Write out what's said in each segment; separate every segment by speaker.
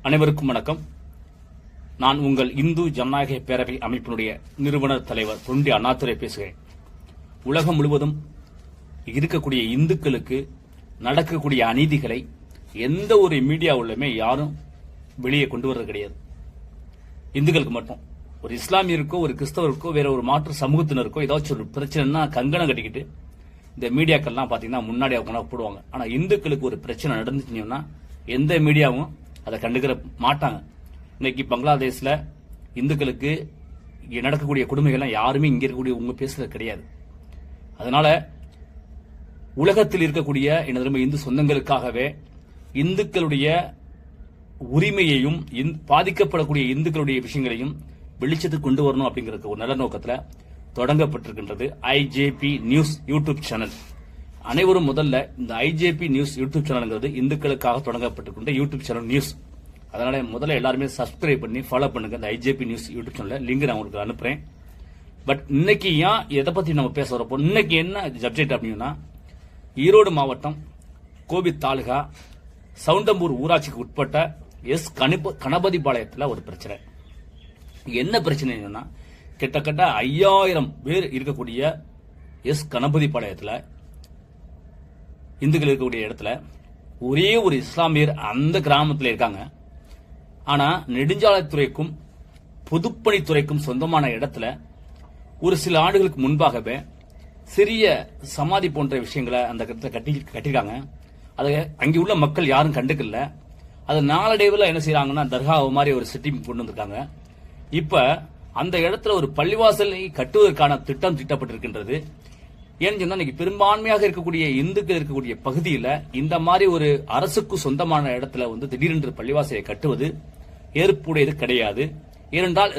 Speaker 1: அனைவருக்கும் வணக்கம். நான் உங்கள் இந்து ஜனநாயக பேரவை அமைப்பினுடைய நிறுவனர் தலைவர் தொண்டி அண்ணாதுரை பேசுகிறேன். உலகம் முழுவதும் இருக்கக்கூடிய இந்துக்களுக்கு நடக்கக்கூடிய அநீதிகளை எந்த ஒரு மீடியாவுமே யாரும் வெளியே கொண்டு வர்றது கிடையாது. இந்துக்களுக்கு மட்டும், ஒரு இஸ்லாமியருக்கோ ஒரு கிறிஸ்தவருக்கோ வேற ஒரு மாற்று சமூகத்தினருக்கோ ஏதாச்சும் ஒரு பிரச்சனைனா கங்கணம் கட்டிக்கிட்டு இந்த மீடியாக்கள்லாம் பாத்தீங்கன்னா முன்னாடி போடுவாங்க. ஆனா இந்துக்களுக்கு ஒரு பிரச்சனை நடந்துச்சுன்னா எந்த மீடியாவும் அதை கண்டுக்கிற மாட்டாங்க. இன்னைக்கு பங்களாதேஷ்ல இந்துக்களுக்கு நடக்கக்கூடிய கொடுமைகள்லாம் யாருமே இங்க இருக்கக்கூடிய உங்க பேசுறது கிடையாது. அதனால உலகத்தில் இருக்கக்கூடிய எனது இந்து சொந்தங்களுக்காகவே இந்துக்களுடைய உரிமையையும் பாதிக்கப்படக்கூடிய இந்துக்களுடைய விஷயங்களையும் வெளிச்சத்துக்கு கொண்டு வரணும் அப்படிங்கிற ஒரு நல்ல நோக்கத்தில் தொடங்கப்பட்டிருக்கின்றது ஐஜேபி நியூஸ் யூடியூப் சேனல். அனைவரும் முதல்ல இந்த ஐஜேபி நியூஸ் யூடியூப் சேனல்ங்கிறது இந்துக்களுக்காக தொடங்கப்பட்டிருக்கின்ற யூடியூப் சேனல் நியூஸ். அதனால முதல்ல எல்லாருமே சப்ஸ்கிரைப் பண்ணி ஃபாலோ பண்ணுங்க. இந்த IJP news YouTube channel link நான் உங்களுக்கு அனுப்புறேன். பட் இன்னைக்கு ஏன் எதை பத்தி நம்ம பேச வரப்போ, இன்னைக்கு என்ன சப்ஜெக்ட் அப்படின்னா, ஈரோடு மாவட்டம் கோபி தாலுகா சவுண்டம்பூர் ஊராட்சிக்கு உட்பட்ட எஸ் கணபதிபாளையத்தில் ஒரு பிரச்சனை. என்ன பிரச்சனைன்னா, கிட்டத்தட்ட 5000 பேர் இருக்கக்கூடிய எஸ் கணபதிபாளையத்தில் இந்துக்கள் இருக்கக்கூடிய இடத்துல ஒரே ஒரு இஸ்லாமியர் அந்த கிராமத்தில் இருக்காங்க. ஆனா நெடுஞ்சாலைத்துறைக்கும் பொதுப்பணித்துறைக்கும் சொந்தமான இடத்துல ஒரு சில ஆண்டுகளுக்கு முன்பாகவே சிறிய சமாதி போன்ற விஷயங்களை அந்த கட்டிருக்காங்க. அதை அங்கே உள்ள மக்கள் யாரும் கண்டுக்கல. அது நாளடைவில் என்ன செய்யறாங்கன்னா தர்கா மாதிரி ஒரு செட்டிங் கொண்டு வந்திருக்காங்க. இப்ப அந்த இடத்துல ஒரு பள்ளிவாசலை கட்டுவதற்கான திட்டம் தீட்டப்பட்டிருக்கின்றது. ஏன்னு சொன்னா இன்னைக்கு பெரும்பான்மையாக இருக்கக்கூடிய இந்துக்கள் இருக்கக்கூடிய பகுதியில் இந்த மாதிரி ஒரு அரசுக்கு சொந்தமான இடத்துல திடீரென்று பள்ளிவாசலை கட்டுவது ஏற்புடையது கிடையாது. ஏனென்றால்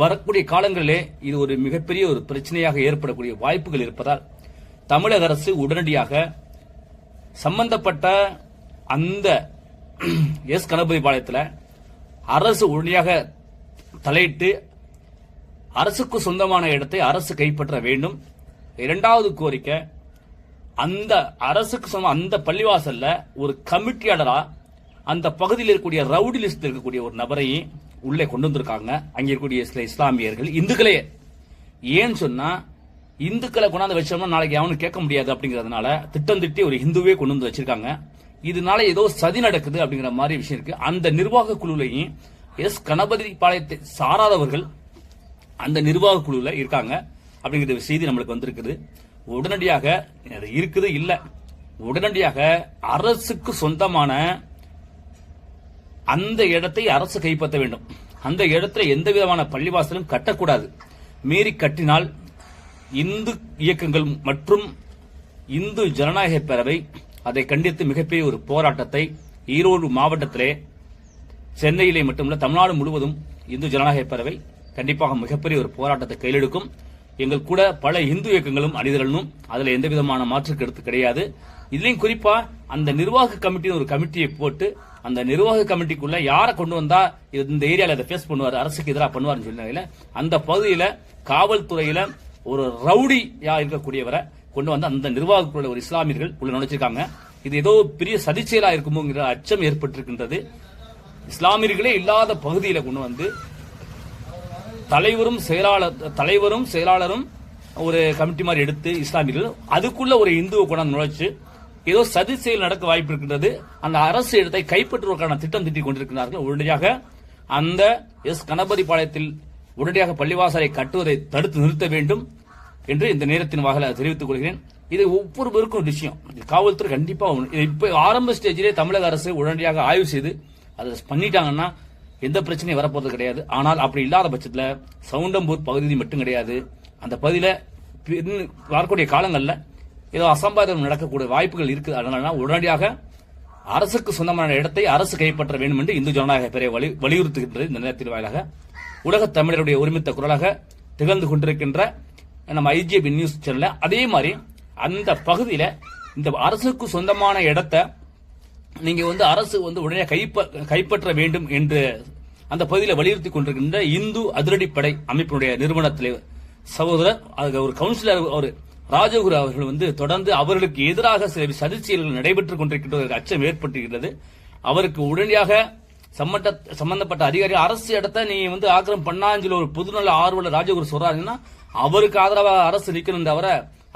Speaker 1: வரக்கூடிய காலங்களிலே இது ஒரு மிகப்பெரிய ஒரு பிரச்சனையாக ஏற்படக்கூடிய வாய்ப்புகள் இருப்பதால் தமிழக அரசு உடனடியாக சம்பந்தப்பட்ட அந்த எஸ் கணபதிபாளையத்தில் அரசு உடனடியாக தலையிட்டு அரசுக்கு சொந்தமான இடத்தை அரசு கைப்பற்ற வேண்டும். இரண்டாவது கோரிக்கை, அந்த அரசுக்கு சொன்ன அந்த பள்ளிவாசல்ல ஒரு கமிட்டியாளரா அந்த பகுதியில் இருக்கக்கூடிய ரவுடி லிஸ்ட் இருக்கக்கூடிய ஒரு நபரையும் உள்ளே கொண்டு வந்திருக்காங்க. அங்கே இருக்கக்கூடிய சில இஸ்லாமியர்கள் இந்துக்களே. ஏன்னு சொன்னா இந்துக்களை கொண்டாந்து வச்சோம்னா நாளைக்கு அவனு கேட்க முடியாது அப்படிங்கறதுனால திட்டம் திட்டி ஒரு இந்துவே கொண்டு வந்து வச்சிருக்காங்க. இதனால ஏதோ சதி நடக்குது அப்படிங்கிற மாதிரி விஷயம் இருக்கு. அந்த நிர்வாக குழுலையும் எஸ் கணபதிபாளையத்தை சாராதவர்கள் அந்த நிர்வாக குழுல இருக்காங்க அப்படிங்கிற செய்தி நம்மளுக்கு வந்திருக்குது. உடனடியாக இருக்குது இல்ல, உடனடியாக அரசுக்கு சொந்தமான அந்த இடத்தை அரசு கைப்பற்ற வேண்டும். அந்த இடத்துல எந்த விதமான பள்ளிவாசலும் கட்டக்கூடாது. மீறி கட்டினால் இந்து இயக்கங்கள் மற்றும் இந்து ஜனநாயக பேரவை அதை கண்டித்து மிகப்பெரிய ஒரு போராட்டத்தை ஈரோடு மாவட்டத்திலே, சென்னையிலே மட்டுமல்ல தமிழ்நாடு முழுவதும் இந்து ஜனநாயக பேரவை கண்டிப்பாக மிகப்பெரிய ஒரு போராட்டத்தை கையெடுக்கும். எங்கள் கூட பல இந்து இயக்கங்களும் அணிதிரளும், அதுல எந்த விதமான மாற்று கருத்து கிடையாது. இதுலயும் குறிப்பா அந்த நிர்வாக கமிட்டி ஒரு கமிட்டியை போட்டு அந்த நிர்வாக கமிட்டிக்குள்ள யாரை கொண்டு வந்தா இந்த ஏரியால அதை பேஸ் பண்ணுவார், அரசுக்கு எதிராக பண்ணுவார்னு சொன்னாங்க. அந்த பகுதியில காவல்துறையில ஒரு ரவுடியா இருக்கக்கூடியவரை கொண்டு வந்து அந்த நிர்வாகக்குள்ள ஒரு இஸ்லாமியர்கள் உள்ள நுழைச்சிருக்காங்க. இது ஏதோ பெரிய சதிச்செயலா இருக்குமோங்கிற அச்சம் ஏற்பட்டிருக்கின்றது. இஸ்லாமியர்களே இல்லாத பகுதியில கொண்டு வந்து தலைவரும் செயலாளரும் ஒரு கமிட்டி மாதிரி எடுத்து இஸ்லாமியர்கள் அதுக்குள்ள ஒரு இந்துவை கொண்டாந்து நுழைச்சு ஏதோ சதி செயல் நடக்க வாய்ப்பு இருக்கின்றது. அந்த அரசு இடத்தை கைப்பற்றுவதற்கான திட்டம் திட்டிக் கொண்டிருக்கிறார்கள். உடனடியாக அந்த எஸ் கணபதிபாளையத்தில் உடனடியாக பள்ளிவாசலை கட்டுவதை தடுத்து நிறுத்த வேண்டும் என்று இந்த நேரத்தின் வாயிலாக தெரிவித்துக் கொள்கிறேன். இது ஒவ்வொருவருக்கும் ஒரு விஷயம். காவல்துறை கண்டிப்பா இப்ப ஆரம்ப ஸ்டேஜிலே தமிழக அரசு உடனடியாக ஆய்வு செய்து அதை பண்ணிட்டாங்கன்னா எந்த பிரச்சனையும் வரப்போறது கிடையாது. ஆனால் அப்படி இல்லாத பட்சத்தில் சவுண்டம்பூர் பகுதி மட்டும் கிடையாது, அந்த பகுதியில் வரக்கூடிய காலங்களில் ஏதோ அசம்பாவிதம் நடக்கக்கூடிய வாய்ப்புகள் இருக்குது. அதனால உடனடியாக அரசுக்கு சொந்தமான இடத்தை அரசு கைப்பற்ற வேண்டும் என்று இந்து ஜனநாயக பேரவை வலியுறுத்துகின்றது. இந்த நேரத்தின் வாயிலாக உலக தமிழருடைய ஒருமித்த குரலாக திகழ்ந்து கொண்டிருக்கின்ற நம்ம ஐஜேபி நியூஸ் சேனல்ல அதே மாதிரி அந்த பகுதியில இந்த அரசுக்கு சொந்தமான இடத்தை நீங்க அரசு உடனே கைப்பற்ற வேண்டும் என்று அந்த பகுதியில் வலியுறுத்தி கொண்டிருக்கின்ற இந்து அதிரடிப்படை அமைப்பினுடைய நிறுவனத்திலே சகோதரர் ஒரு கவுன்சிலர் ஒரு ராஜகுரு அவர்கள் தொடர்ந்து அவர்களுக்கு எதிராக சில சதிச்செயல்கள் நடைபெற்றுக் கொண்டிருக்கின்ற அச்சம் ஏற்பட்டிருக்கிறது. அவருக்கு உடனடியாக சம்பந்தப்பட்ட அதிகாரி அரசு இடத்த நீ வந்து ஆக்கிரமம் பண்ணான்னு சொல்லி ஒரு பொதுநல ஆர்வலர் ராஜகுரு சொல்றாருன்னா அவருக்கு ஆதரவாக அரசு நிக்கணும் தவிர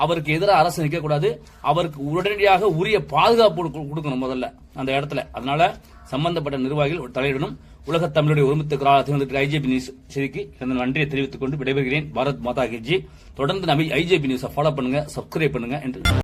Speaker 1: அவருக்கு எதிராக அரசு நிக்க கூடாது. அவருக்கு உடனடியாக உரிய பாதுகாப்பு கொடுக்கணும் முதல்ல அந்த இடத்துல. அதனால சம்பந்தப்பட்ட நிர்வாகிகள் தலையிடணும். உலக தமிழுடைய ஒருமித்த ஐஜேபி நியூஸ் செய்திக்கு நன்றியை தெரிவித்துக் கொண்டு விடைபெறுகிறேன். பாரத் மாதா கி ஜெய். தொடர்ந்து நம்ம ஐஜேபி நியூஸை ஃபாலோ பண்ணுங்க, சப்ஸ்கிரைப் பண்ணுங்க என்று